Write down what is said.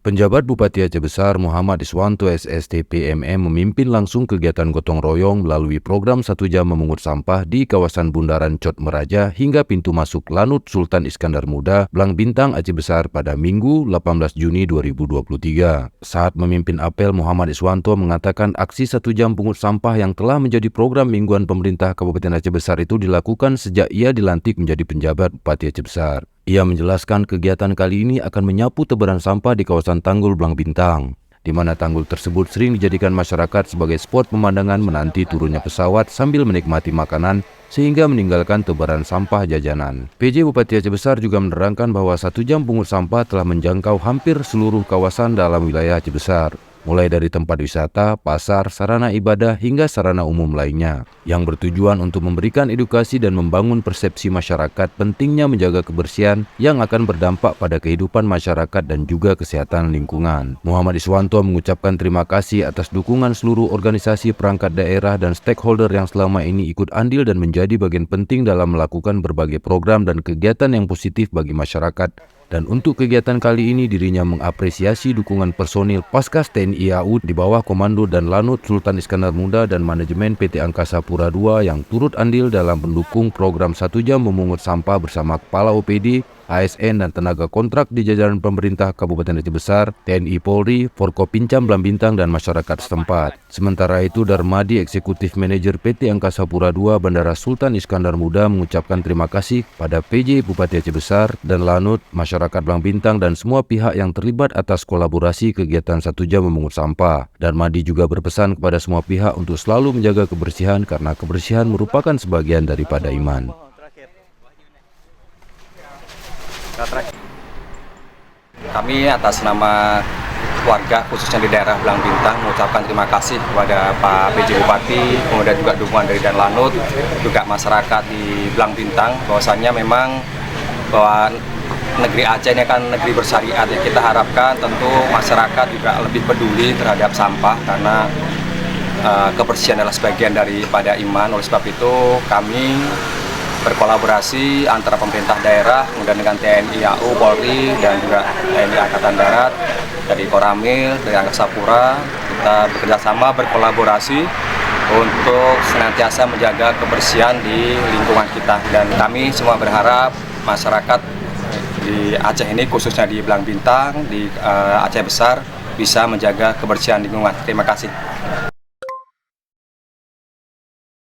Penjabat Bupati Aceh Besar Muhammad Iswanto SSTP-MM memimpin langsung kegiatan gotong royong melalui program 1 jam memungut sampah di kawasan Bundaran Cot Meraja hingga pintu masuk Lanut Sultan Iskandar Muda, Blang Bintang, Aceh Besar pada Minggu 18 Juni 2023. Saat memimpin apel, Muhammad Iswanto mengatakan aksi 1 jam pungut sampah yang telah menjadi program mingguan pemerintah Kabupaten Aceh Besar itu dilakukan sejak ia dilantik menjadi penjabat Bupati Aceh Besar. Ia menjelaskan kegiatan kali ini akan menyapu tebaran sampah di kawasan Tanggul Blang Bintang, di mana tanggul tersebut sering dijadikan masyarakat sebagai spot pemandangan menanti turunnya pesawat sambil menikmati makanan sehingga meninggalkan tebaran sampah jajanan. PJ Bupati Aceh Besar juga menerangkan bahwa 1 jam pungut sampah telah menjangkau hampir seluruh kawasan dalam wilayah Aceh Besar, mulai dari tempat wisata, pasar, sarana ibadah, hingga sarana umum lainnya, yang bertujuan untuk memberikan edukasi dan membangun persepsi masyarakat pentingnya menjaga kebersihan yang akan berdampak pada kehidupan masyarakat dan juga kesehatan lingkungan. Muhammad Iswanto mengucapkan terima kasih atas dukungan seluruh organisasi perangkat daerah dan stakeholder yang selama ini ikut andil dan menjadi bagian penting dalam melakukan berbagai program dan kegiatan yang positif bagi masyarakat. Dan untuk kegiatan kali ini dirinya mengapresiasi dukungan personil Paskas TNI AU di bawah komando dan Lanut Sultan Iskandar Muda dan manajemen PT Angkasa Pura II yang turut andil dalam mendukung program 1 jam memungut sampah bersama Kepala OPD, ASN dan tenaga kontrak di jajaran pemerintah Kabupaten Aceh Besar, TNI Polri, Forkopincam Blang Bintang dan masyarakat setempat. Sementara itu, Darmadi, Eksekutif Manajer PT Angkasa Pura II Bandara Sultan Iskandar Muda mengucapkan terima kasih pada PJ Bupati Aceh Besar dan Lanut, masyarakat Blang Bintang dan semua pihak yang terlibat atas kolaborasi kegiatan 1 jam memungut sampah. Darmadi juga berpesan kepada semua pihak untuk selalu menjaga kebersihan karena kebersihan merupakan sebagian daripada iman. Kami atas nama warga khususnya di daerah Blang Bintang mengucapkan terima kasih kepada Pak PJ Bupati, kemudian juga dukungan dari Dan Lanut, juga masyarakat di Blang Bintang, bahwasannya memang bahwa negeri Aceh ini kan negeri bersyariat, ya kita harapkan tentu masyarakat juga lebih peduli terhadap sampah karena kebersihan adalah sebagian daripada iman. Oleh sebab itu kami berkolaborasi antara pemerintah daerah, kemudian dengan TNI AU, Polri, dan juga TNI Angkatan Darat, dari Koramil, dari Angkasa Pura, kita bekerjasama berkolaborasi untuk senantiasa menjaga kebersihan di lingkungan kita. Dan kami semua berharap masyarakat di Aceh ini, khususnya di Blang Bintang, di Aceh Besar, bisa menjaga kebersihan lingkungan. Terima kasih.